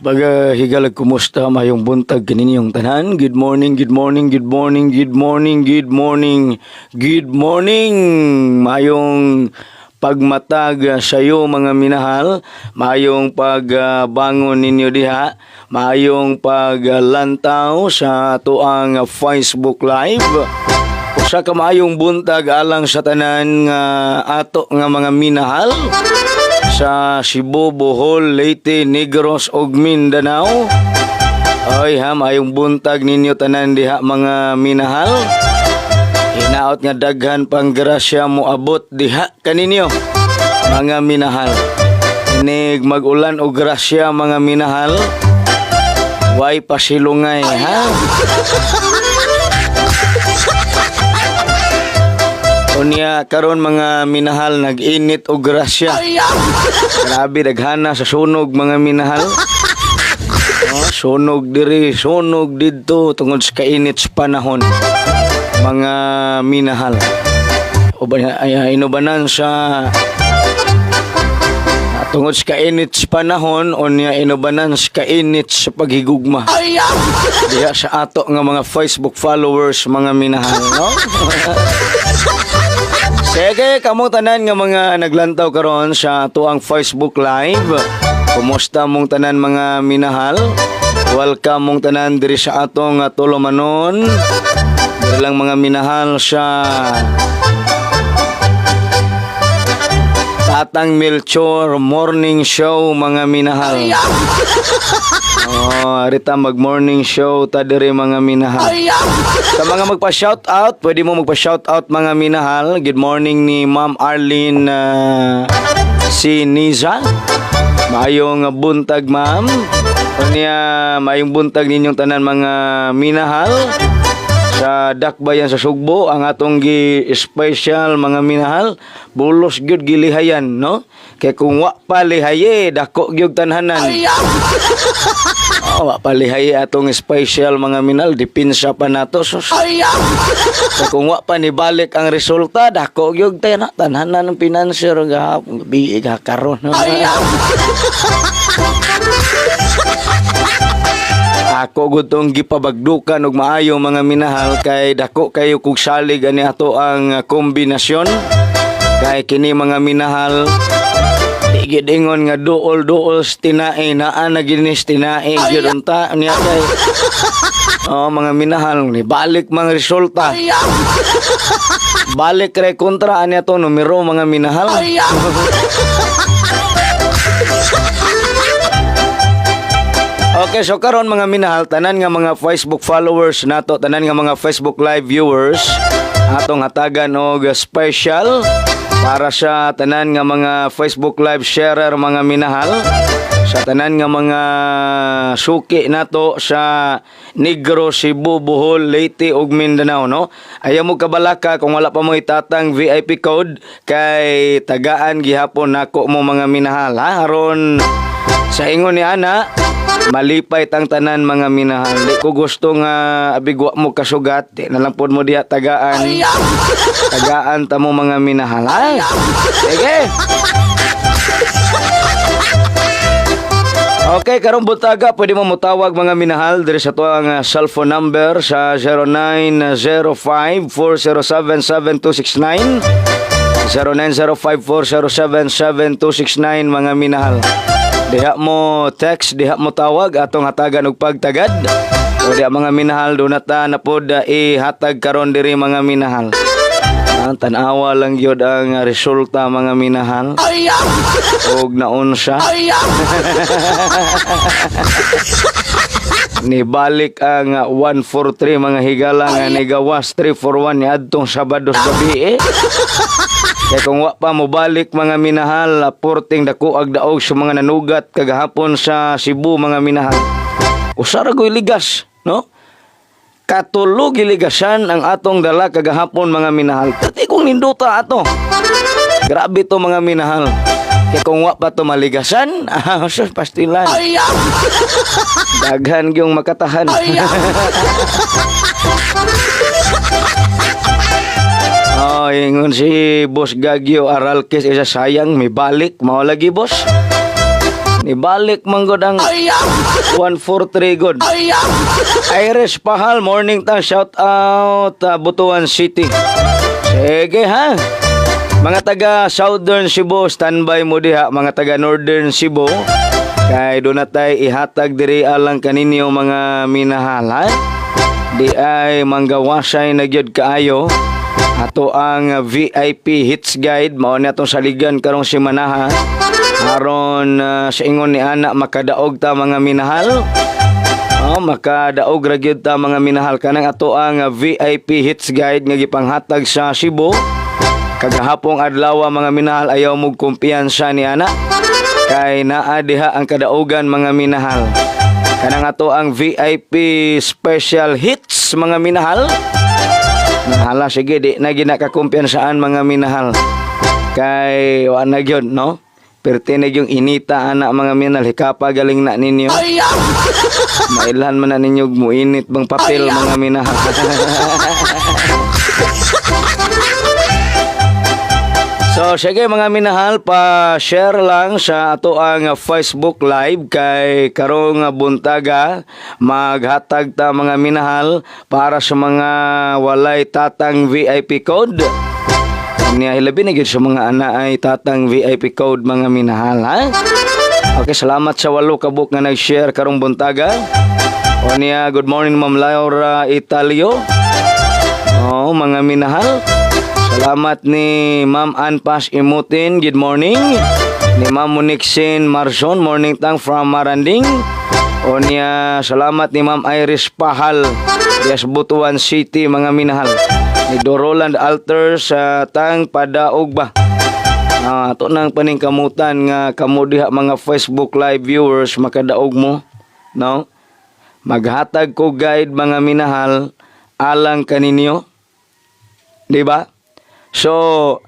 Baga higalag kumusta mayong buntag kaninyong tanan. Good morning, good morning, good morning, good morning, good morning, good morning. Mayong pagmatag sayo mga minahal, mayong pagbangon ninyo diha, mayong paglantaw sa tuang Facebook Live. Usa ka maayong buntag alang sa tanan nga ato nga mga minahal sa Cebu, Bohol, Leyte, Negros ug Mindanao. Ay ha, mayong buntag ninyo tanan diha mga minahal. Hinaot nga daghan pang grasya mo abot diha kaninyo mga minahal. Inig mag-ulan og grasya mga minahal. Way pasilungay ha. Unya karon mga minahal nag-init og grasya. Grabe daghana sa sunog mga minahal. Sunog diri, sunog didto tungod sa kainit sa panahon. Mga minahal. O ba inubanan sa tungod sa kainit sa panahon unya inubanan sa kainit sa paghigugma. Diya sa ato nga mga Facebook followers mga minahal, no? Sige, kamo tanan nga mga naglantaw karon sa tuang Facebook Live. Kumusta mong tanan mga minahal? Welcome mong tanan diri sa atong tulumanon. Diri lang mga minahal sa Tatang Melchor Morning Show mga minahal. Arita mag-morning show ta diri mga minahal. Sa mga magpa-shout out, pwede mo magpa-shout out mga minahal. Good morning ni Ma'am Arlene si Niza. Maayong buntag ma'am. Unya maayong buntag ninyong tanan mga minahal. Sa Dakbayan sa Sugbo ang atong gi-special mga minahal. Bulos gyud gilihayan, no? Kay kung wa pa lihaye dako gyud tanhanan. Wa pa lihaye atong special mga minahal, dipinsa pa nato sus. Kay kung wa pa nibalik ang resulta dako gyud tanhanan ng financier gahapon biig karon. Ako gutong gipabagdukan og maayo mga minahal kay dako kayo kog salig ani ato ang kombinasyon. Kay kini mga minahal digid ingon nga duol tinae naa na ginis tinae gyud unta niya kay mga minahal ni balik mga resulta. Balik re kontra ani ato numero mga minahal. Okay, so karon mga minahal, tanan nga mga Facebook followers nato, tanan nga mga Facebook live viewers, atong hatagan og special para sa tanan nga mga Facebook live sharer mga minahal, sa tanan nga mga suki nato sa Negros, Cebu, Bohol, Leyte ug Mindanao, no? Ayaw mo kabalaka kung wala pa mo itatang VIP code kay tagaan gihapon nako mo mga minahal, ha? Aron sa ingon ni ana malipay tang tanan mga minahal. Di ko gusto nga abigwa mo kasugat. Na lang po mo diha tagaan. Tagaan ta mo mga minahal. Ay, sige. Okay, karong buntaga pwede mo mutawag mga minahal diri sa tuang cellphone number sa 0905-407-7269 0905-407-7269 mga minahal. Diha mo text, diha mo tawag atong hatagan og pagtagad. O diha mga minahal do nata na pod ihatag karon diri mga minahal. Ang tan-awa lang gyud ang resulta mga minahal. Og naunsa. Nibalik ang 143 mga higala nga nigawas 341 ni adtong Sabado sa gabi Kaya kung wa pa mo balik mga minahal, porting dako ag daog sa mga nanugat kagahapon sa Cebu mga minahal. Usara ko'y ligas, no? Katulog iligasan ang atong dala kagahapon mga minahal. Tati kung ninduta ato. Grabe to mga minahal. Kaya kung wa pa to maligasan, sus pastilan. Daghan yung makatahan. Ingon si Boss Gagyo Aralkes isa sayang may balik mao lagi boss. Nibalik man gud ang 143 good. Irish Pahal, morning ta, shout out Butuan City. Sige ha. Mga taga Southern Cebu, standby mo diha. Mga taga Northern Cebu, kay doon na tayo ihatag diri alang kaninyo mga minahal ha. Di ay manggawasay na gyud kaayo. Ato ang VIP Hits Guide, mao na itong saligan karong simana ha. Aron sa ingon ni ana makadaog ta mga minahal. Makadaog ra gyud ta mga minahal kanang ato ang VIP Hits Guide nga gipanghatag sa Cebu. Kagahapong adlaw mga minahal, ayaw mo kumpiyansa ni ana. Kay naa diha ang kadaogan mga minahal. Kanang ato ang VIP Special Hits mga minahal. Hala sige di na ginakakumpiyansaan mga minahal. Kay wa na gyud no. Pertinig yung inita anak mga minahal, hikapa galing na ninyo. Mailan man na ninyo muinit bang papel mga minahal. So sige mga minahal, pa-share lang sa ato ang Facebook Live kay karong buntaga maghatag ta mga minahal para sa mga walay tatang VIP code. Niya hilabi na gyud sa mga ana ay tatang VIP code mga minahal ha. Okay, salamat sa walo kabuk nga nag-share karong buntaga. O niya, good morning Ma'am Laura Italio. Mga minahal. Salamat ni Ma'am Anpas Imutin, good morning. Ni Ma'am Monixin Marson, morning tang from Maranding. O niya, salamat ni Ma'am Irish Pahal, yes, Butuan City, mga minahal. Ni Doroland Alter sa tang padaog ba. Ito nang paningkamutan nga kamo diha mga Facebook Live viewers makadaog mo, no? Maghatag ko guide mga minahal alang kaninyo. Di ba? So,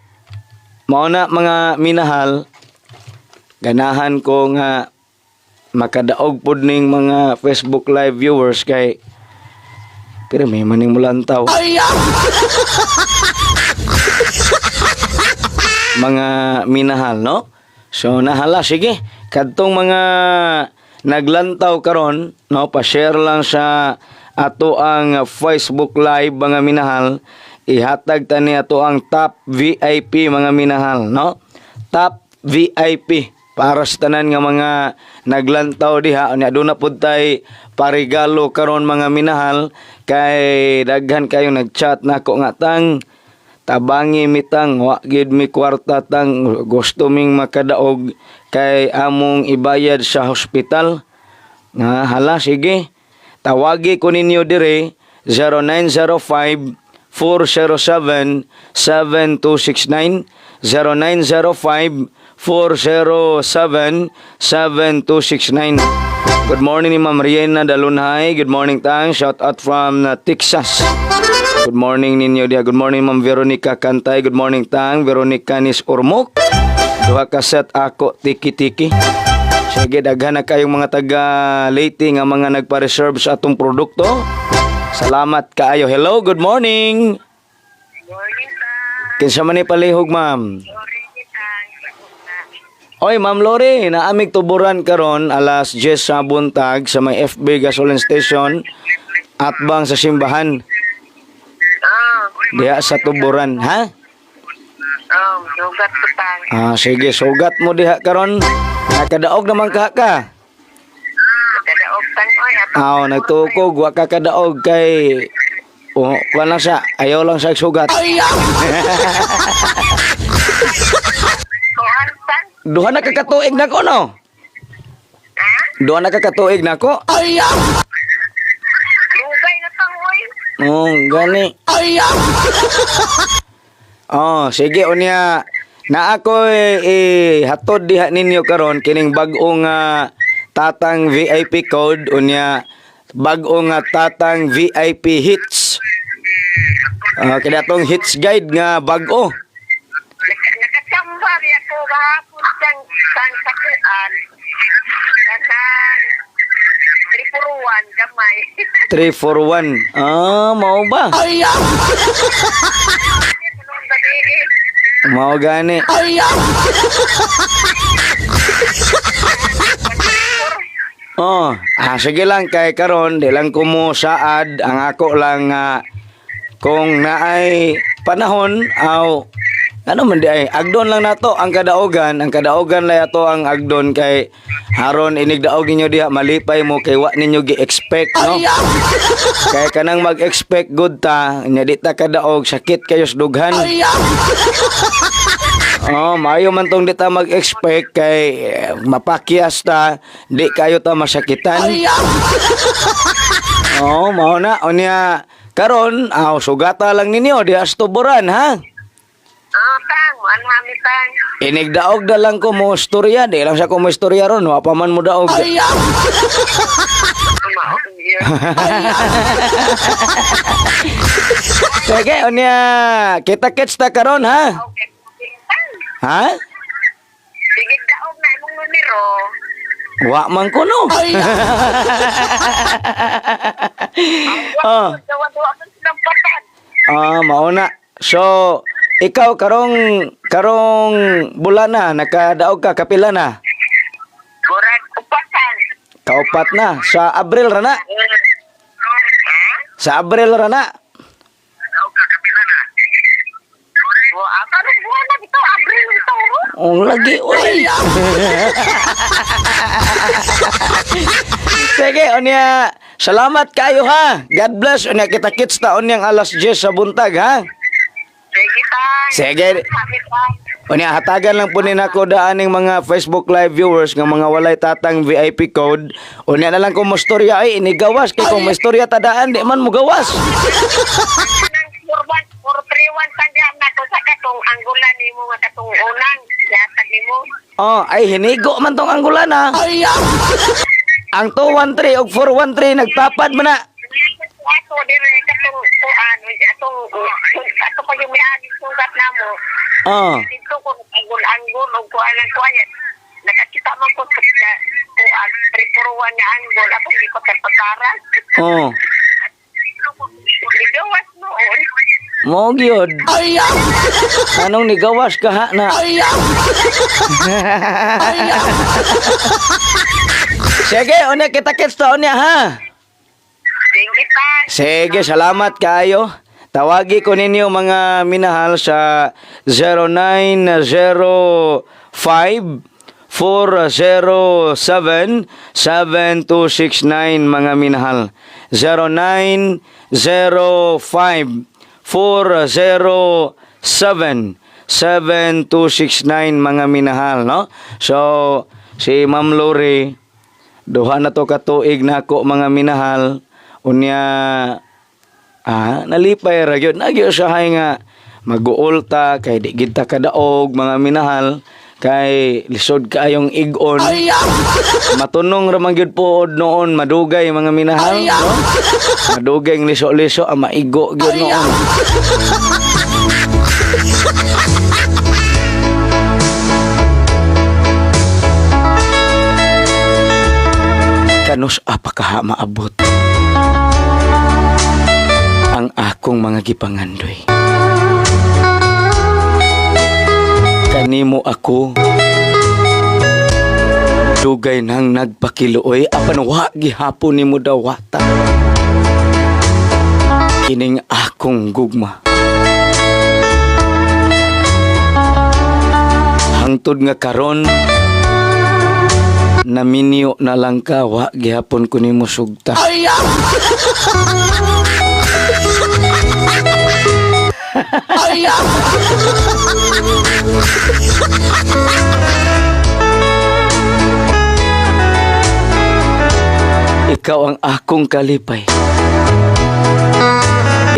mauna mga minahal, ganahan ko nga makadaog pod ning mga Facebook Live viewers kay pero may maning mulantaw. Mga minahal, no? So, nahala, sige. Kadtong mga naglantaw karon, no? Pa-share lang sa ato ang Facebook Live mga minahal. Ihatag tani ato ang top VIP mga minahal, no? Top VIP para sa tanan nga mga naglantaw diha. Unya aduna pud tay parigalo karon mga minahal kay daghan kayo nagchat nako nga tang tabangi mitang wa gid mi kwarta tang gusto ming makadaog kay among ibayad sa hospital. Hala sige. Tawagi ko ninyo dire 0905 407-7269 0905-407-7269. Good morning ni Ma'am Riena Dalunhay. Good morning tang. Shout out from Texas. Good morning ninyo dia. Good morning Ma'am Veronica Kantay. Good morning tang. Veronica Nis Urmok. Duha ka set ako tiki-tiki. Sige, daghan na kayong mga taga Leyte nga mga nagpa-reserve sa atong produkto. Salamat kaayo. Hello, good morning. Morning, sir. Kinsa man ni palihog, ma'am? Morning, Oy, Ma'am Lori, naamig tuburan karon alas 10 sa buntag sa may FB gasoline station at bang sa simbahan. Diha sa tuburan, ha? Sugat ko tang. Sige, sugat mo diha karon. Nakadaog naman ka. Kadaog tang oy. Nagtukog, wa ka kadaog kay wala siya, ayaw lang siya sugat. Kuan tang. Duha na kakatuig na ko, no? Duha na kakatuig na ko. Lugay na tang oy. Gani. Sige unya. Na ako hatod diha ninyo karon kining bag-ong tatang VIP code unya bag-ong tatang VIP hits. Kada tong hits guide nga bag-o. Nakachamba riya ko gahapon tang sakuan. Kanan 341 gamay. 341. Mao ba? Mao gani. Sige lang kay karon di lang ko mo saad ang ako lang kung naay panahon ano man di ay agdon lang nato ang kadaogan lay ato ang agdon kay haron inigdaog ninyo diha malipay mo kay wa ninyo gi-expect no kay kanang mag-expect good ta nya di ta kadaog sakit kayo sa dughan. Maayo man tong di ta mag-expect kay mapakyas ta di kayo ta masakitan. Mao na unya karon sugata lang ninyo di astuboran ha. Tang, anhami tang. Inigdaog da lang ko mo istorya, di lang sa ko mo istorya ron, wa pa man mo daog. Sige, unya, kita-kits ta karon ha? Okay. Ha? Sige, daog na imong numero. Wa man ko no. Dawa-dawa man silang patan. Mao na. So, ikaw karong bulan na nakadaog ka kapila na? Correct, upatan. Kaupat na sa Abril ra na. Sa Abril ra na. Daog ka kapila na. Karong buwan na dito, Abril ito. Lagi oy. Sige, unya. Salamat kayo ha. God bless. Unya kita-kits ta unyang alas 10 sa buntag ha. Sige, tang. Sige. Anhami tang. Unya hatagan lang po ni nako daaning mga Facebook live viewers nga mga walay tatang VIP code. Unya na lang kung mo storya ay inigawas kay kung may storya tadaan di man mo gawas. Nang 431 tangga na to sa katong anggulan nimo nga katong unang yatag nimo. Ay hinigo man tong anggulan ha. Ang 213 ug 413 nagtapad man na. Ato dire katong ato pa yung may sugat namo. Dito ko anggol og kuan kuan. Nakakita man ko sa kuan prepuruan nga anggol ako di ko pagkaran. Ligawas noon. Mo gyud. Anong nigawas ka ha na? Sige, una kita-kits ta unya ha. Sige pa. Sige, salamat kayo. Tawagi ko ninyo mga minahal sa 0905-407-7269 mga minahal. 0905-407-7269 mga minahal, no? So, si Ma'am Lori, duha na to katuig na ako mga minahal. Unya nalipay ra gyud nagyo siya nga mag-uulta kay di gid ta kadaog mga minahal kay lisod kaayong ig-on. Matunong ra man gyud pood noon madugay mga minahal no? Madugay ang liso-liso maigo gyud noon. Kanus apakaha maabot ang akong mga gipangandoy. Kanimo ako dugay nang nagpakiluoy apan wa gihapon nimo dawata. Kining akong gugma. Hangtod nga karon naminyo na lang ka wa gihapon ko nimo sugta. Ikaw ang akong kalipay.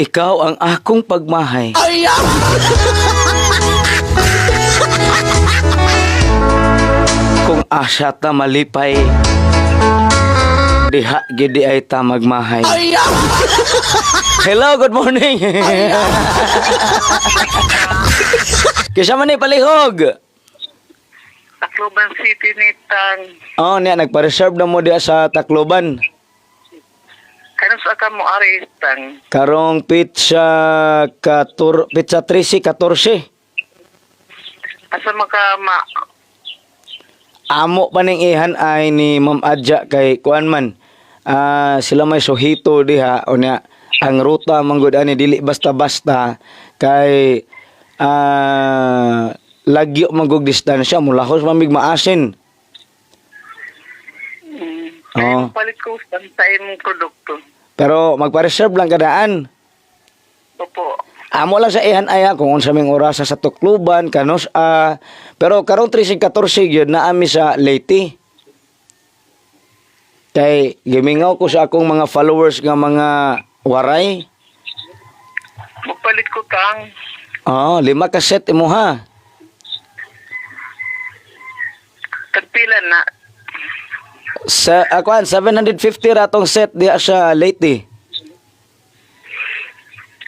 Ikaw ang akong pagmahay. Kung asa ta malipay, diha gidi ay ta magmahay. Hello, good morning. Kisa man ni palihog. Tacloban City ni Tang. Niya nagpa-reserve na mo diya sa Tacloban. Kanang sa ka mo ari Tang. Karong pizza 13-14. Asa maka amo paning ihan ay ni Ma'am Adja kay kuan man. Sila may suhito diha unya ang ruta manggod ani dili basta-basta kay lagyo magog distansya mulahos mamig maasin. Kaya palit ko sa imong produkto. Pero magpa-reserve lang kadaan. Opo. Amo lang sa ihan aya kung unsa ming oras sa tukluban kanos pero karon 13:14 gyud na ami sa Leyte. Kay gimingaw ko sa akong mga followers nga mga waray. Magpalit ko kang 5 ka set imo ha. tagpila na. Sa akuan 750 ratong set diha sa Leyte.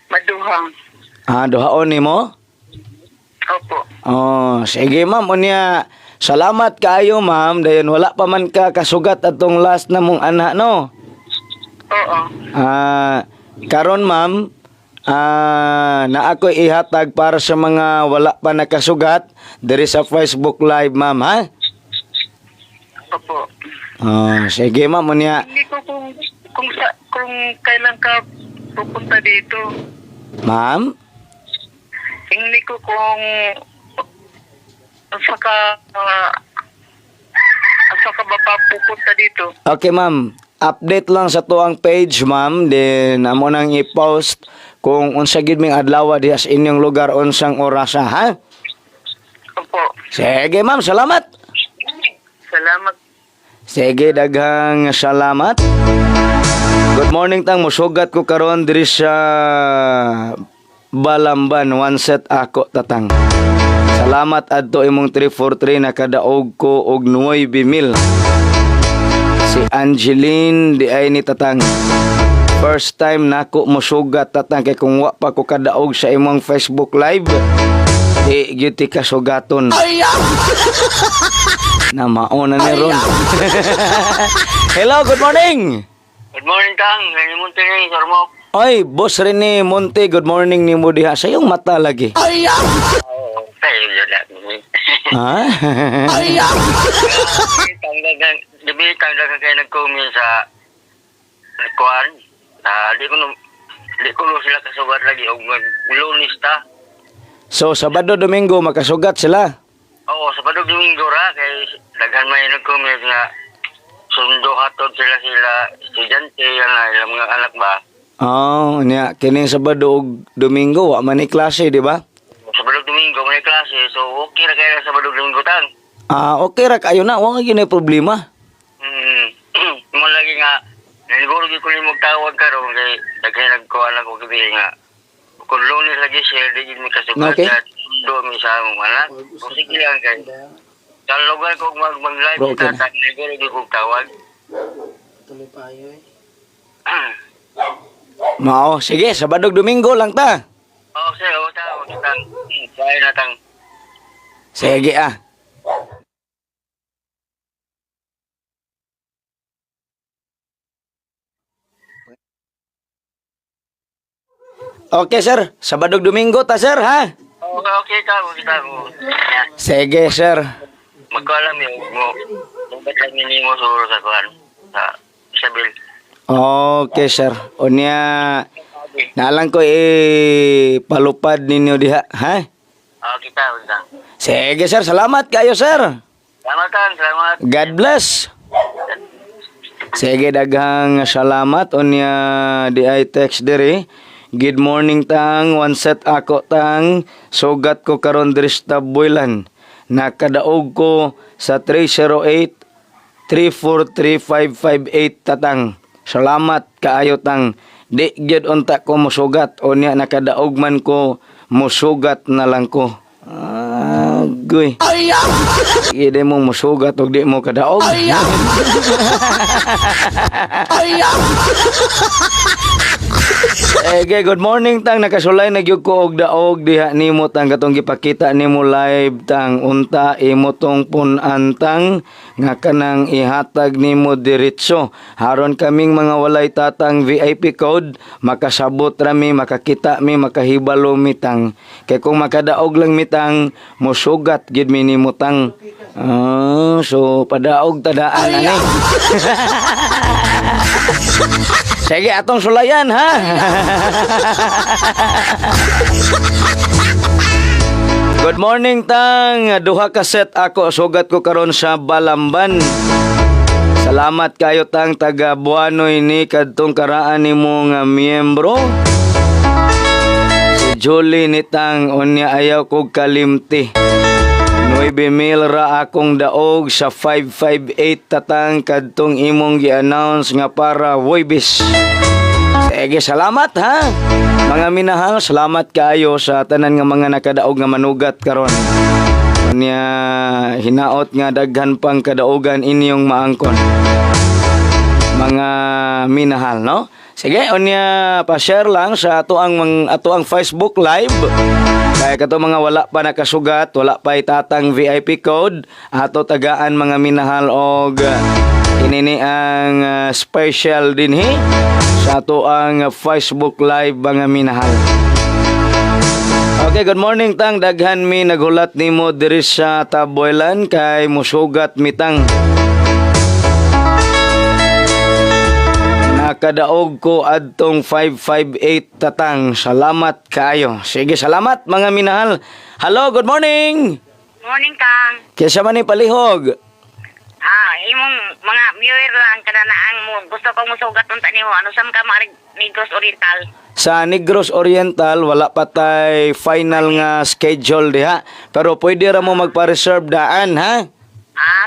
Maduhang. Duhaon nimo? Opo. Sige ma'am, unya salamat kaayo ma'am, dayon wala pa man ka kasugat atong last na mong anak no. Oo. Karon ma'am, na ako ihatag para sa mga wala pa nakasugat diri sa Facebook Live ma'am ha. Opo. Sige ma'am, unya. Hindi ko kung kailan ka pupunta dito. Ma'am? Hindi ko kung saka ba pa pupunta dito. Okay ma'am, update lang sa tuang page ma'am, then amo nang i-post kung unsa gid ming adlaw diha sa inyong lugar unsang orasa ha. Opo. Sige ma'am, salamat. Salamat. Sige, daghang salamat. Good morning tang musugat ko karon diri sa Balamban, one set ako tatang. Salamat adto imong 343 nakadaog ko og 9,000. Si Angeline di ay ni tatang. First time nako musugat tatang kay kung wa pa ko kadaog sa imong Facebook Live. Di gyud ti kasugaton. Na mauna ni ron. Hello, good morning. Good morning, Kang. Ngayon ni Sir Mo. Oy, Boss Rene Monte, good morning ni mo diha. Sa iyong mata lagi. Oo, tayo yun lang. Ha? Tanggagan kayo nag-comment sa nagkuhan. Di ko sila kasugat lagi o mag-lunis ta. So, Sabado, Domingo, makasugat sila? Oo, sa Padog Domingo ra, kay daghan may nag-comment nga sundo hatod sila estudyante, ilang mga anak ba? Niya, kining Sabado ug Domingo, wa man ni klase, di ba? Sa Padog Domingo may klase, so okay ra kayo sa Padog Domingo tang. Okay ra kayo na, wa gyud na problema. Mo lagi nga naniguro gyud ko nimo tawag karon kay daghan nagkuhan ako gabi nga. Kung lunes lagi share di gyud mi kasugat Okay. do mi sa among anak. O sige lang kay. Sa lugar ko mag-live Bro, okay. tatag naniguro gyud ko tawag. Mao, sige, Sabado ug Domingo lang ta. Oo, sir, tawag tang. Kaya na tang. Sige Okay, sir. Sabado ug Domingo ta, sir, ha? Okay, tawag kita ko. Sige, sir. Magkalam yun mo. Dapat kami ni mo suro sa kuhan. Sa Isabel. Okay, sir. Unya, nalang ko palupad ninyo diha, ha? Kita. Sige, sir. Salamat kayo, sir. Salamat, Tang. Salamat. God bless. Sige, daghang salamat. Unya, di ay text diri. Good morning, tang. One set ako, tang. Sugat ko karon diri sa Boylan. Nakadaog ko sa 308-343-558, tatang. Salamat kaayo, tang. Di gyud unta ko musugat. Unya, nakadaog man ko musugat na lang ko. Agoy. Di mo musugat o di mo kadaog. Okay, good morning tang nakasulay nagyug ko og daog diha nimo tang katong gipakita nimo live tang unta imo tong punantang nga kanang ihatag nimo diretso haron kaming mga walay tatang VIP code makasabot rami makakita mi makahibalo mi tang kay kung makadaog lang mi tang mosugat gid mi nimo tang so padaog tadaan ani. Sige, atong sulayan, ha? Good morning, tang. Duha ka set ako. Sugat ko karon sa Balamban. Salamat kayo, tang, taga Buanoy ni kadtong karaan ni mo nga miyembro. Si Julie ni tang, unya ayaw kog kalimti. 9,000 ra akong daog sa 558 tatang kadtong imong gi-announce nga para Huwebes. Sige, salamat ha. Mga minahal, salamat kayo sa tanan nga mga nakadaog nga manugat karon. Unya hinaot nga daghan pang kadaogan inyong maangkon. Mga minahal, no? Sige, unya pa-share lang sa ato ang Facebook Live. Kaya kato mga wala pa nakasugat, wala pa itatang VIP code, ato tagaan mga minahal og inini ang special dinhi sa ato ang Facebook Live mga minahal. Okay, good morning tang daghan mi naghulat nimo diri sa Taboylan kay musugat mitang. Nakadaog ko adtong 558 tatang. Salamat kayo. Sige, salamat mga minahal. Hello, good morning. Morning, Kang. Kesa man ni palihog. Imong mga viewer lang kananaang mo. Gusto kong musugat unta nimo. Ano sam ka marig Negros Oriental? Sa Negros Oriental, wala pa tay final nga schedule diha. Pero pwede ra mo magpa-reserve daan, ha?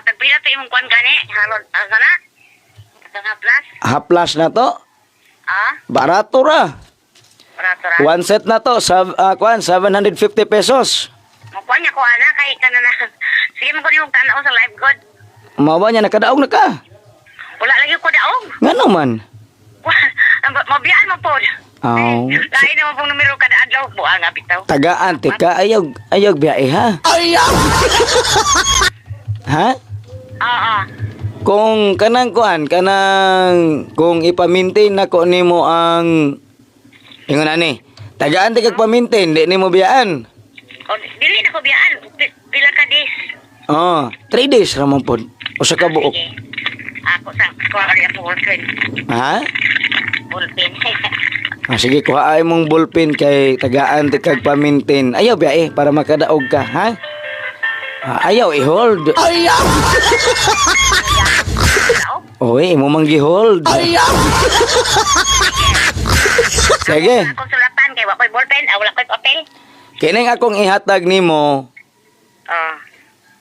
Tagpila to imong kwan gani? Halon, sana? Sa plus? Haplas na to. Barato ra. Para. One set na to, 750 pesos. Makuha niya ko, kay kanana. Sige mo ko niyong tanaw sa live god. Mawa niya, nakadaog na ka. Wala lagi ko daog. Nga naman. Mabiyaan mo po. Oh. Lain naman pong numero kada adlaw. Buang nga bitaw. Tagaan, tika, ayog biyahe, ha? Ha? Oo. Kung kanang kung ipamintain nako nimo ang ingon ani. Tagaan ti kag pamintain, di nimo biyaan. Dili na ko biyaan. Pila ka days. 3 days ra man pod. Usa ka buok. Sige. Ako sa kuwari ako ballpen. Ha? Ballpen. Sige, kuha ay mong ballpen kay tagaan ti kag pamintain. Ayaw biyahe para makadaog ka, ha? Ayaw i-hold. Oy, imo man gi-hold. Sige. Ako sulatan kay wa koy ballpen, wala koy papel. Kining akong ihatag nimo.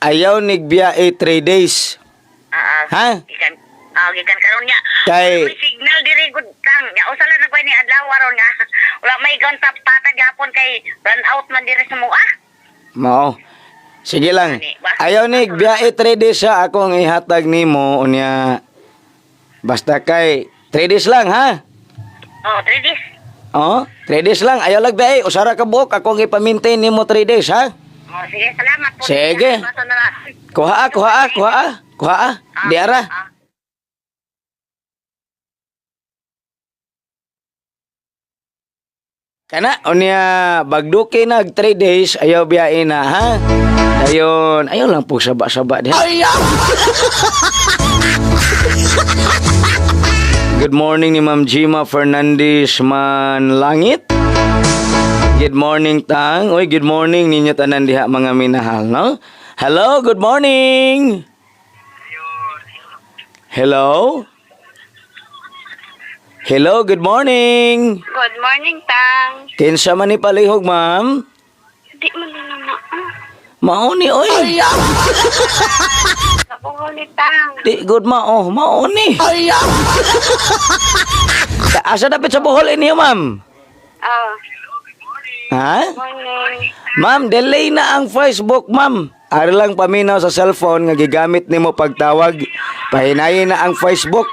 Ayaw nigbiyahe 3 days. Ha? Gikan karon nya. Kay May signal diri gud kang. Nya usala na koy ni adlaw aron nga. Wala may gonta patag gapon kay run out man diri sa mua. mao. Sige lang. Ayaw nigbiyahe 3 days sa akong ihatag nimo unya. Basta kay 3 days lang, ha? 3 days. 3 days lang. Ayaw lang biyahe. Usara ka buok. Akong ipamintain nimo 3 days, ha? Sige, salamat po. Sige. Kuha. Diara. Kana, unya, bagduki nag 3 days, ayaw biyahe na, ha? Dayon, ayaw lang po saba-saba diha. Good morning ni Ma'am Gima Fernandez Manlangit. Good morning, tang. Oy, good morning ninyo tanan diha mga minahal, no? Hello, good morning. Hello? Hello, good morning. Good morning, Tang. Kinsa man ni palihog, ma'am? Di man na Mauni, oy. Napungo ni Tang. Di good mauni. Asa dapat sa Bohol inyo, ma'am? Ha? Morning. Ma'am, delay na ang Facebook, ma'am. Ari lang paminaw sa cellphone nga gigamit nimo pagtawag. Pahinayin na ang Facebook.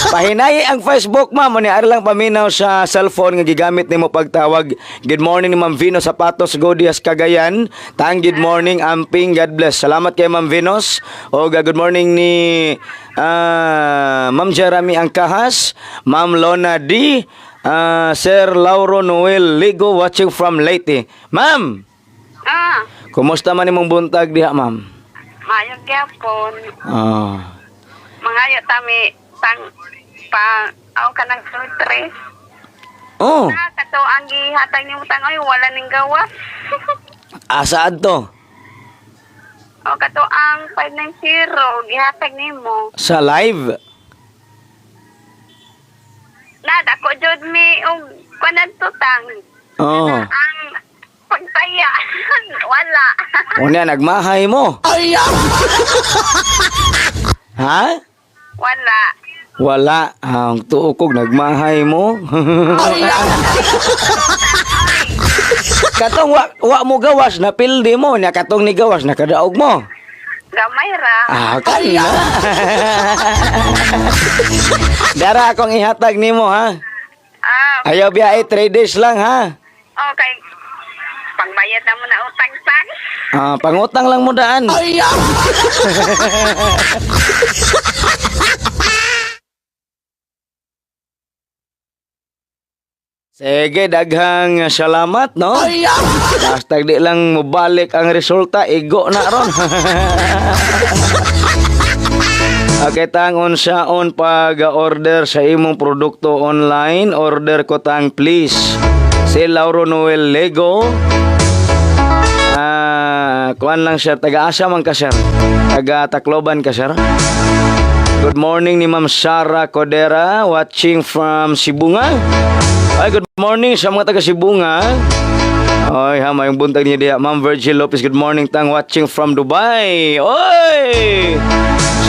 Pahinay ang Facebook, ma'am. Ani ari lang paminaw sa cellphone nga gigamit nimo pagtawag. Good morning ni Ma'am Venus Zapatos Godias Cagayan. Tang good morning amping, God bless. Salamat kay Ma'am Venus. O good morning ni Ma'am Jeremy Angkahas, Ma'am Lona D, Sir Lauro Noel Ligo watching from Leyte. Ma'am, kumusta man imong buntag diha, ma'am? Mayong gyapon. Mangayo tami ka ng sultre. Kato ang gihatag nimo tangoy wala ning gawas. Asa adto? Kato ang 590 gihatag nimo. Sa live? Nada ko jud mi og kanan tutang. Ang pagtaya wala. Unya nagmahay mo? Ha? Wala. Ang tuokog nagmahay mo. Katong wa mo gawas na pildi mo, nya katong ni gawas na kadaog mo. Gamay ra. Kaya. Dara akong ihatag nimo, ha? Ayaw biyahe 3 days lang, ha? Okay. Pangbayad na mo na utang san. Pangutang lang mo daan. Sige, daghang salamat, no? Basta di lang mabalik ang resulta, igo na ron. Okay, tang unsaon pag-order sa imong produkto online, order ko tang please. Si Lauro Noel Lego. Kuan lang sir, taga-asa man ka sir. Taga-Tacloban ka sir. Good morning ni Ma'am Sara Codera, watching from Sibunga. Ay, good morning sa mga taga Sibunga. Oy, mayong buntag niya diya. Ma'am Virgil Lopez, good morning tang, watching from Dubai. Oy!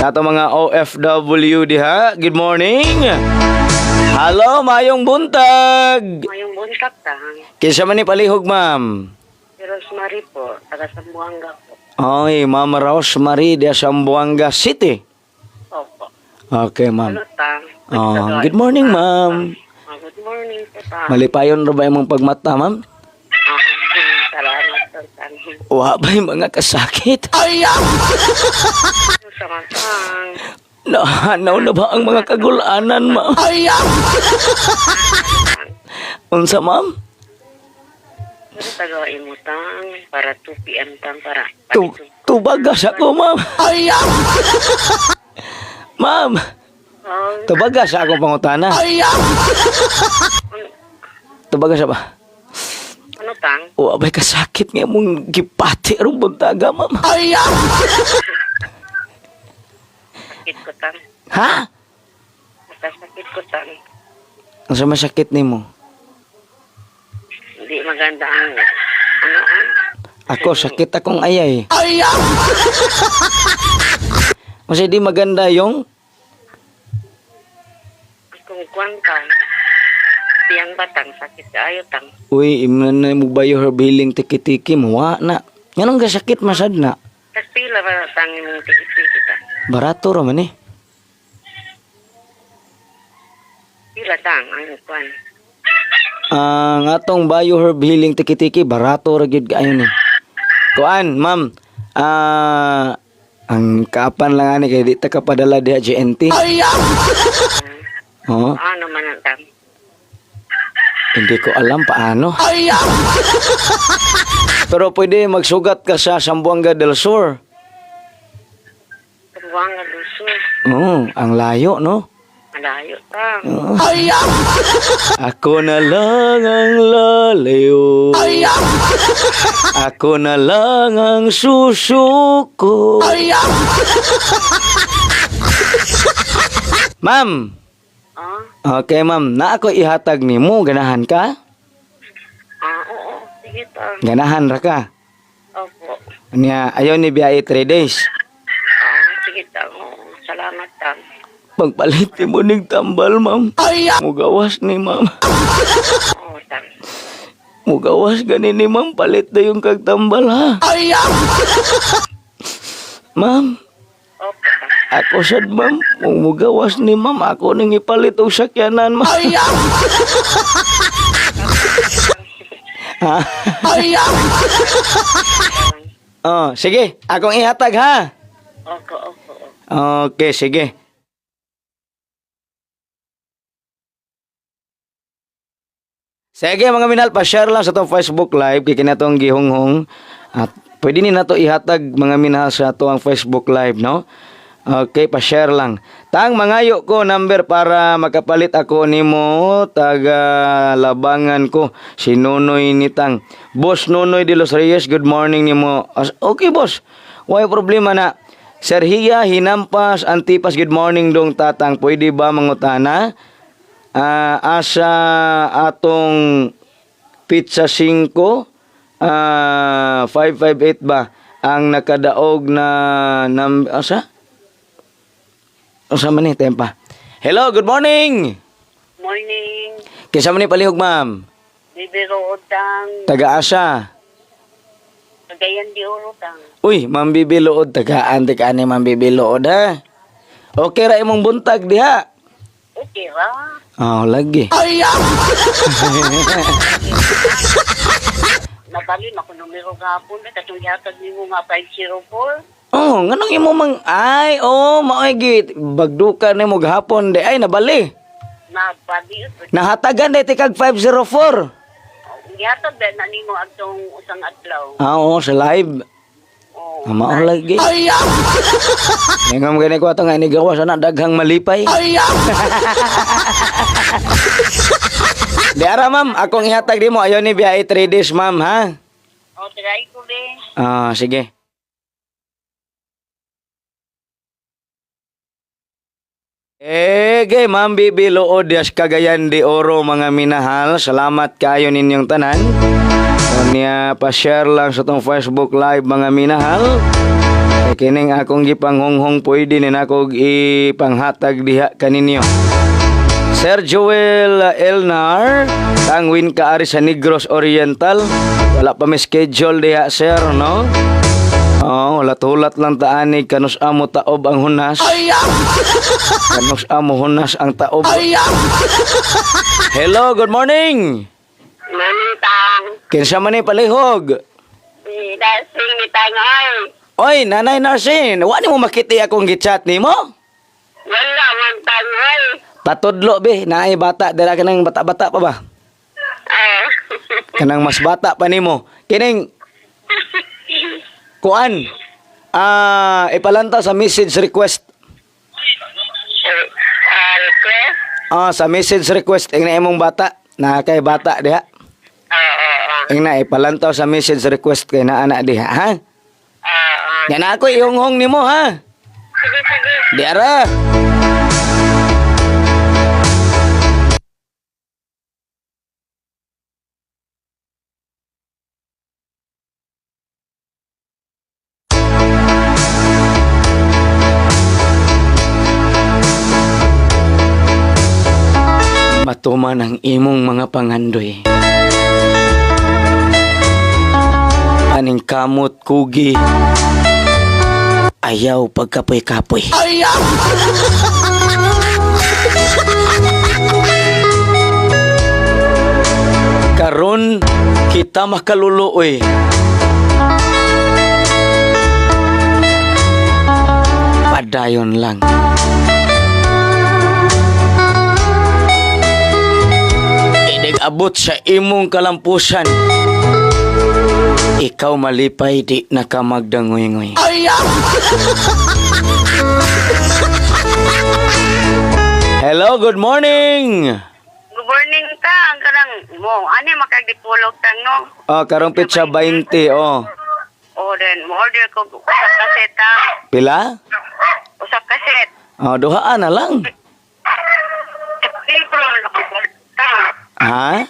Sa ato mga OFW diha, good morning. Hello, mayong buntag. Mayong buntag tang. Kinsa man ni palihog, ma'am? Si Rosemary po, taga Sambuanga po. Oy, Ma'am Rosemary diya sa Sambuanga City. Opo. Okay, ma'am. Ano tang? Good morning, ma'am. Good morning po tang. Malipayon ra ba imong pagmata, ma'am? Salamat po tang. Wa ba'y mga kasakit? Samantang. Nahanaw na ba ang mga kagulanan, ma'am? Unsa, ma'am? Ano tagain mo tang? Para 2 p.m. tang para. Tubagas ako, ma'am. Ma'am, tubagas ako pangutana. Tubagas ba? Ano tang? O, abay kasakit nga mong gipati arong buntaga, ma'am. Sakit ko tang. Ha? Sakit ko tang. Ang sa masakit ni mo? Hindi maganda ang Ako, sakit akong ayay. Kasi di maganda yung kung kuwan tang. Tiyang batang sakit ayo tang. uy, imnan na mo bayo her billing tiki-tiki mo, wa na. Ganun ka sakit masad na. Pila ba tang yung tikit-tikit tang? Barato raman eh. Pila tang ang kuwan. Ang atong bayo her billing tiki-tiki, barato ra gyud kaayo ni. Kuan, ma'am. Ang kapan lang ani kay di ta ka padala diha GNT. Oh, Ano man ang tang? hindi ko alam paano. Pero pwede magsugat ka sa Sambuanga del Sur. Sambuanga del Sur. Ang layo, no? Malayo tang. Ako na lang ang lalayo. Ako na lang ang susuko. Ma'am. Okay, ma'am. Na ako ihatag ni mo. Ganahan ka? Oo. Sige tang. Ganahan ra ka? Opo. Niya, ayaw ni biyahe 3 days. Sige tang. Salamat tang. Pagpalit mo ning tambal, ma'am. Mugawas ni ma'am. Oo tang. Mugawas gani ni ma'am. Palit na yung kagtambal, ha? Ma'am. Opo tang. Ako sad ma'am, kung mugawas ni ma'am, ako nang ipalit og sakyanan ma'am. Ha? Oh, sige, akong ihatag ha. Opo. Okay, sige. Sige mga minal, pa-share lang sa itong Facebook Live kay kinatong gihunghong. At pwede ni nato ihatag mga minal sa itong Facebook Live, no? Okay, pa-share lang. Tang mangayo ko number para makapalit ako nimo taga labangan ko si Nonoy Nitang. Boss Nonoy de los Reyes, good morning nimo. Okay, boss. Why problema na? Sir Hiya, Hinampas, Antipas, good morning dong tatang. Pwede ba mangutana? Asa atong pizza 5 558 ba ang nakadaog na asa man ni tempa. Hello, good morning. Morning. Kinsa man ni palihog ma'am? Bibiro utang. Taga asa? Kagayan di urutang. Uy, Ma'am Bibi Luod, tagaan ni Ma'am Bibi Luod ha. Okay ra imong buntag diha. Okay ra. Oh, lagi. Nabalin ako numero gapon. Katong yatag nimo nga 504. Oh, nganong imo mang ay, maoy git. Bagdukan nimo gahapon de ay nabali. Nabali. Nahatagan de tikag 504. Yatag ba na nimo agtong usang adlaw. Oo, sa live. Oh. Mao lagi. Ngam gani ko ato nga ni gawas ana daghang malipay. Di ara ma'am, akong ihatag nimo ayo ni biyahe 3 days ma'am ha. O, try ko be. Sige. Ma'am Bibi Luod yas Cagayan de Oro mga minahal. Salamat kayo ninyong tanan. Kanya pa-share lang sa tong Facebook Live mga minahal. Kay kining akong gipanghonghong pwede nin ako ipanghatag diha kaninyo. Sir Joel Elnar, tangwin ka ari sa Negros Oriental. Wala pa may schedule diha sir, no? Hulat-hulat lang taani kanus amo taob ang hunas. Kanus amo hunas ang taob. Hello, good morning. Manintang. Kinsa man ni palihog? Dasing ni tangay. Oy, Nanay Narsin, wa nimo makiti akong gichat nimo? Wala man tangay. Patudlo be, naay bata dira kanang bata-bata pa ba? Kanang mas bata pa nimo. Kining kuan. Ipalanta sa message request. Request? Sa message request ing na imong bata, na kay bata diha. Ing na ipalantaw sa message request kay na anak diha, ha? Yan ako ihonghong nimo ha. Sige. Di ara. Matuman ang imong mga pangandoy. Aning kamot kugi. Ayaw pagkapoy-kapoy. Karon kita makaluluoy. Padayon lang. Abot sa imong kalampusan. Ikaw malipay di nakamagdangoy-ngoy. Hello, good morning. Good morning ka. Ang kanang mo. Ano makagdipulog tang no? Karong pizza 20, Then, mo-order ko usap kaset ha. Pila? Usap kaset. Duhaan na lang. April na ko. Ha?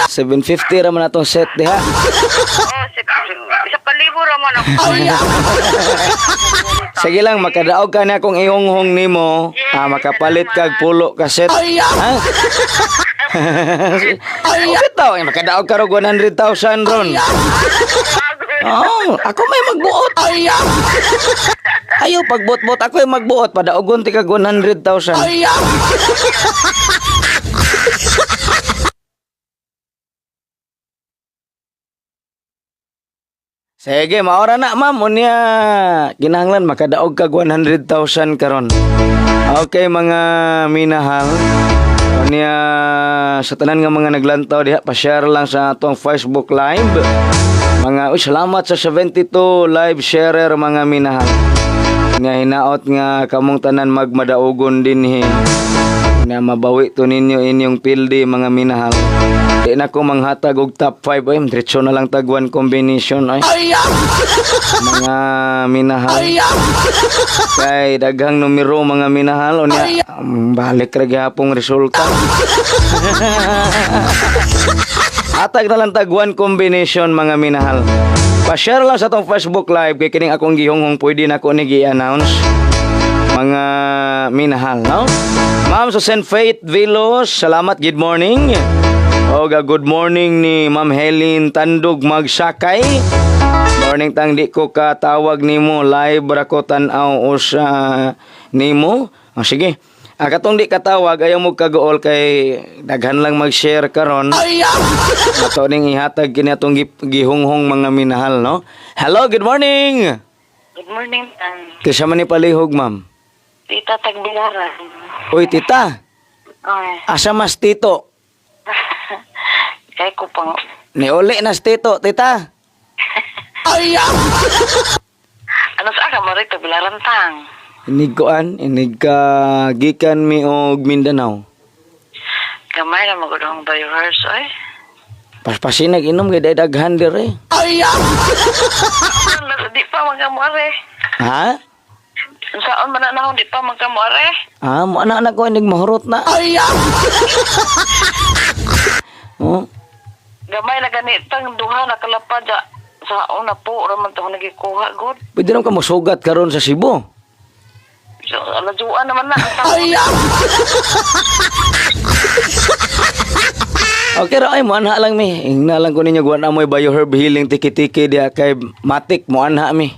750 raman atong set diha. Isa palibo raman ako. Sige lang, makadaog ka na kung ihonghong nimo. Makapalit kag pulo ka set. Ha? Bitaw, makadaog ka ro 100,000 ron. Oh, ako may magbuot. Ayaw, pagbuot-buot ako yung magbuot. Padaogon ti kag 100,000. Sige, maora na ma'am. Unya, kinahanglan makadaog kag 100,000 karon. Okay, mga minahal. Unya, sa tanan nga mga naglantaw diha, pa-share lang sa atong Facebook Live. Mga, salamat sa 72 live sharer mga minahal. Nga hinaot nga kamong tanan magmadaugon dinhi. Nga mabawi to ninyo inyong pildi mga minahal. Di na ko manghatag og top 5 ay diretso na lang tag one combination ay. Mga minahal. Kay daghang numero mga minahal unya balik ra gyapong resulta. Hatag na lang tag one combination mga minahal. Pa-share lang sa tong Facebook Live kay kining akong gihonghong pwede na ko ni gi-announce mga minahal, no? Ma'am so Saint Faith Vilos, salamat, good morning. Good morning ni Ma'am Helen Tandog Magsakay. Morning tang di ko katawag nimo live ra ko tan-aw usa nimo. Sige. Katong di katawag ayaw mo kagool kay daghan lang mag-share karon. Ato ning ihatag kini atong gihonghong mga minahal, no? Hello, good morning. Good morning, Kisa man ni palihog, ma'am. Tita Tagbilaran. Uy, tita. Ay, Asa mas tito? kay ko pang... Niuli nas tito, tita. Ano sa ka, Marito, Bilaran tang? Inig ka gikan mi og Mindanao. Gamay na magudong viewers, ay. Paspasin nag-inom kay daghan dire. Di pa magkamuare. Ha? Saan man na di pa magkamuare? Mo anak ko inig mahurot na. Oh. Gamay na ganitang duha na kalapad sa una po, raman to nagikuha, good. Pwede rin ka masugat karon sa Cebu. So, alajuan naman na. Okay ra ay mo anha lang mi. Ingna lang ko ninyo guwan na mo'y Bioherb Healing tiki-tiki dia kay Matik mo anha mi.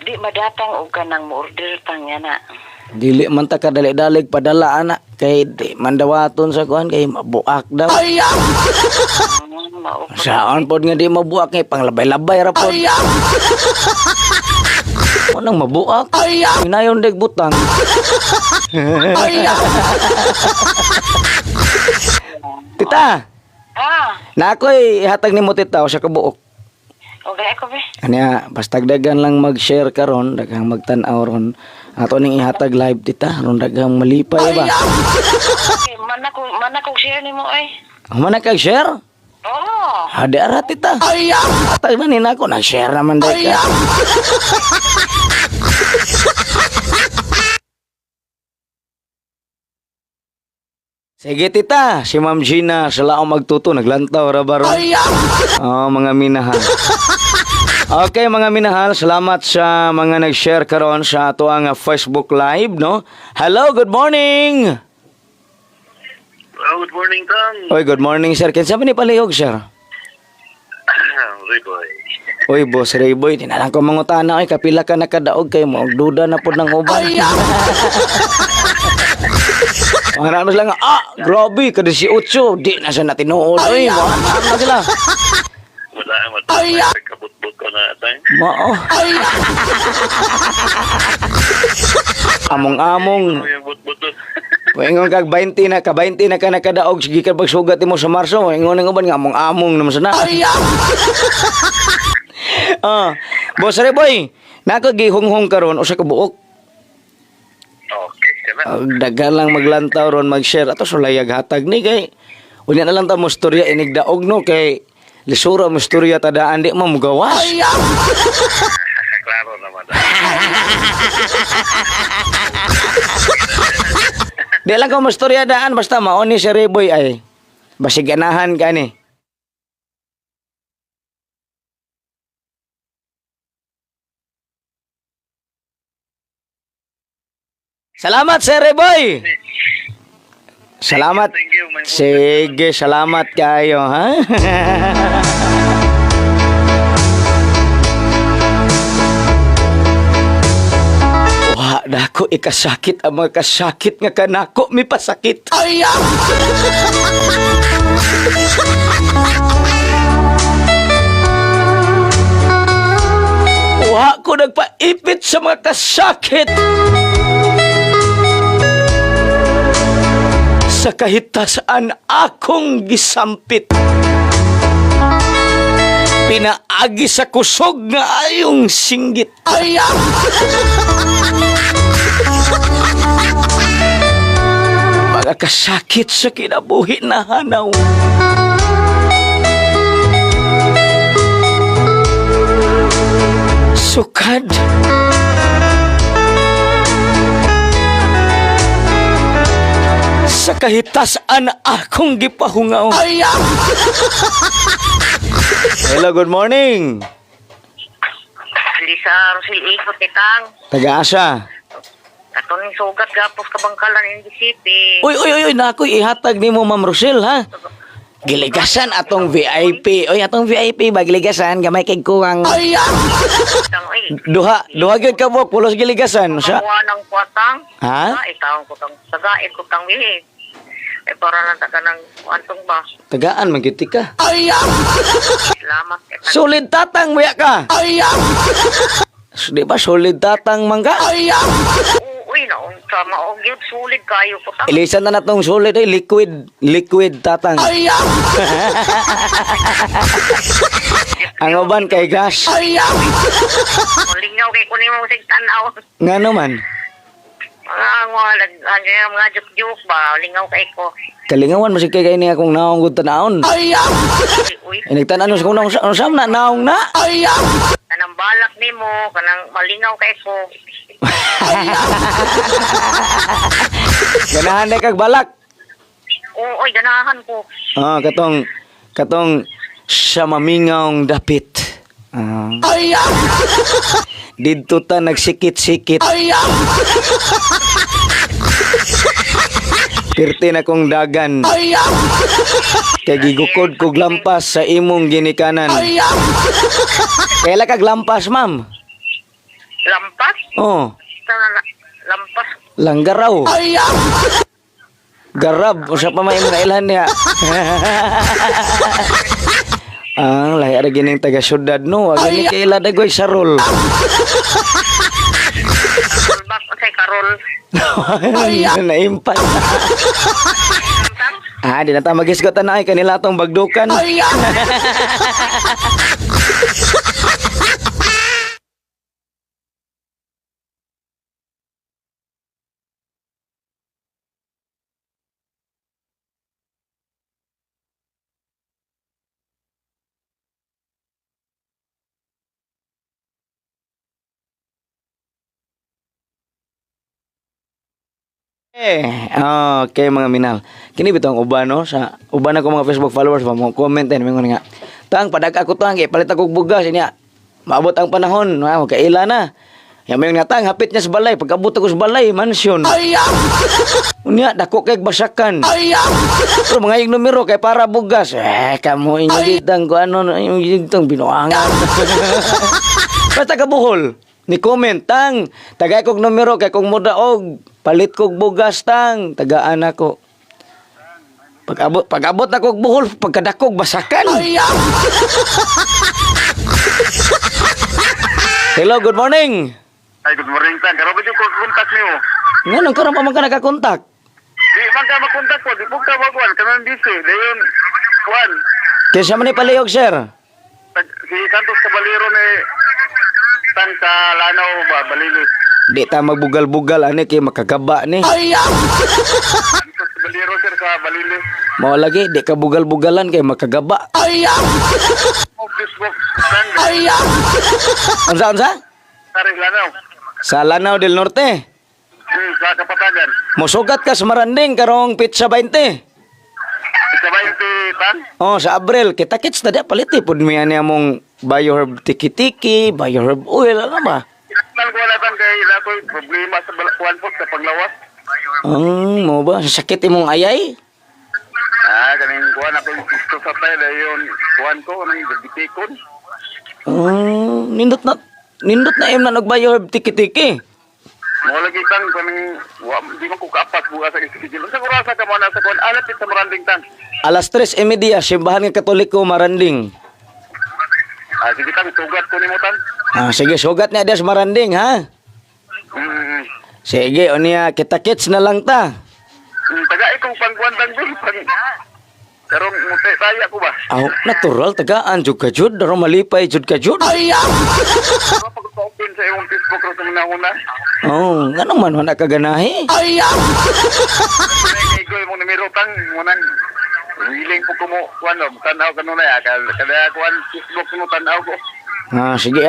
Di madatang og kanang mo-order tang yana. Dili man ta kadali-dalig padala ana kay di mandawaton sa kuan kay mabuak daw. Saan pod nga di mabuak kay panglabay-labay ra pod. Mo nang mabuak. Minayon deg butang. Tita. Na ako'y hatag ni mo tita o sa kabuok. Okay, ako be. Kanya, basta dagan lang mag-share karon, dagang magtan-aw ron. Ato ning ihatag live tita, ron dagang malipay ba? Okay, mana ko share nimo ay. Humana kag share? Oh. Hadi ara tita. Hatag man nina ako, nag-share naman day ka. Sige tita, si Ma'am Gina, sila ako magtuto, naglantaw ra ba ron? Mga minahal. Okay, mga minahal, salamat sa mga nag-share karon sa ato ang Facebook Live, no? Hello, good morning! Good morning, Tang. Oy, good morning, sir. Kinsa man ni palihog, sir? Riboy. Oy, boss Rayboy, tinalang ko mangutana, oy, kapila ka nakadaog kay mo, duda na po ng uban. Mga nanos lang, grabe, kada si Utso, di na siya natinuod. Oy, mga na sila. Wala ang matapay. Kabutbut ko na, Tang. Mao. Among-among. Ano yung butbut? Ingon kag 20 na ka nakadaog sige ka pagsugat mo sa Marso. Ingon ng uban nga among naman sana. Boss Reboy, nako gihonghong karon usa ka buok. Okay, kana. Dagan lang maglantaw ron mag-share ato sulayag hatag ni kay unya na lang ta mo storya inigdaog no kay lisura mo storya tadaan di mo mugawas. Klaro naman. Di lang ko mo storya daan basta maoni si Reboy ay basig ganahan ka ni. Salamat, Sir Reboy! Salamat. Thank you, my Sige, salamat kayo, ha? Dako ikasakit ang mga kasakit nga kanako mi pasakit. Wa ko nagpaipit sa mga kasakit. Sa kahitasan akong gisampit. Pinaagi sa kusog nga ayong singgit. Mga kasakit sa kinabuhi na hanaw. Sukad. Sa kahitasan akong gipahungaw. Hello, good morning. Lisa Rosil Ikot itang. Taga-asa. Katong sugat gapos kabangkalan in City. Uy, nakoy ihatag nimo Ma'am Rochelle, ha? Giligasan atong VIP. Oy, atong VIP ba giligasan gamay kay kuwang. Duha gyud ka mo pulos giligasan sa. Kamuha ng kwatang. Ha? Itawang ko tang sagain ko tang wihi. Para lang taga ng antong ba. Tagaan man gyud ka. Salamat. Solid tatang muya ka. Di ba solid tatang mangga? Uy, naunsa maogyod sulit kayo ko tang. Ilisan na natong solid ay liquid tatang. Ang uban kay gas. Lingaw kay kunin mo sig tanaw. Ngano man? Mga juk-juk ba, lingaw kay ko. Kalingawan masig kay ni akong naong gud tanahon. Uy, Inigtanan sa kung naong na naong na. kanang balak nimo, kanang malingaw kay ko. Ganahan na kag balak. Oo, oy, ganahan ko. Katong sa mamingawng dapit. Didto ta nagsikit-sikit. Pirti na kong dagan. Kay gigukod kog lampas sa imong ginikanan. Kaila kag lampas, ma'am? Lampas? Oh, Lampas? langgaraw. Garab, usa pa may mga ilan niya. Ang lahi ara gining taga syudad no, aga ni kaila dagoy sarol. Bak say karol. Naimpan. Di na ta magisgot na ay kanila tong bagdukan. Okay mga minal. Kini bitong uban no sa uban ako mga Facebook followers pa mo comment and mingon nga. Tang padag ako tang palit ako og bugas niya. Maabot ang panahon, kaila na. Ya may nga tang hapit niya sa balay, pagabot ako sa balay mansion. Unya dako kay basakan. Pero mga yung numero kay para bugas. Kamo inyo ditang ko ano yung ditang binuangan. Basta ka buhol. Ni comment tang tagay kog numero kay kog mudaog palit kog bugas tang tagaan ako. Pag-abot na kog buhol pagkadakog basakan. Hello, good morning. Ay, good morning, Tan. Karo ba yung kontak niyo? Nganong karon pa man ka nakakontak? Di man ka makontak ko. Di po ka magwan. Kanan busy. Dayon, Juan. Kinsa man ni palihog, sir? Si Santos Caballero ni Tan sa Lanao ba, Balili. Di ta magbugal-bugal ani kay makagaba ni. Santos Caballero, sir, sa Balili. Mao lagi di ka bugal-bugalan kay makagaba. Facebook, Tan. Unsa? Sari Lanao. Sa Lanao del Norte. Sa Kapatagan. Mosugat ka sa Maranding karong pizza 20. Sa 20, Tan. Oh, sa Abril kita kits tadi paliti pud mi ani among bioherb tiki-tiki, bioherb oil ano ba? Ilan ko na, Tan, kay ila ko'y problema sa Kuan po sa paglawas. Mo ba sa sakit imong ayay? Kaning Kuan ako yung gusto sa tayo. Dayon, Kuan ko, nang gabitikon. Nindot na im na nag bioherb tiki-tiki. Mo lagi tang kanang di man ko kaapat bugas sa isigil. Unsa oras ka mo na sa kon alapit sa Maranding tang? Alas 3:30, simbahan nga Katoliko, Maranding. Sige tang sugat ko nimo tang. Sige, sugat niya des Maranding, ha? Sige, o niya, kita-kits na lang ta. Taga ikong pangkuantang dun pang karong mute saya ko ba? Natural, tagaan, jud ka jud, daro malipay, jud ka jud. Ano pag open sa imong Facebook ro sa una. Nga naman, wala ka ganahi. Kay ko imong numero tang munang willing po ko mo kuno tanaw kanuna ya kada kuan Facebook mo tanaw ko. Sige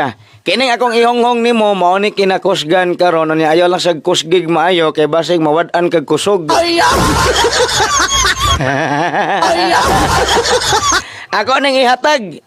Kining akong ihonghong nimo mao ni kinakusgan karon ni ayaw lang sa kusgig maayo kay basig mawad-an kag kusog. Ako ning ihatag.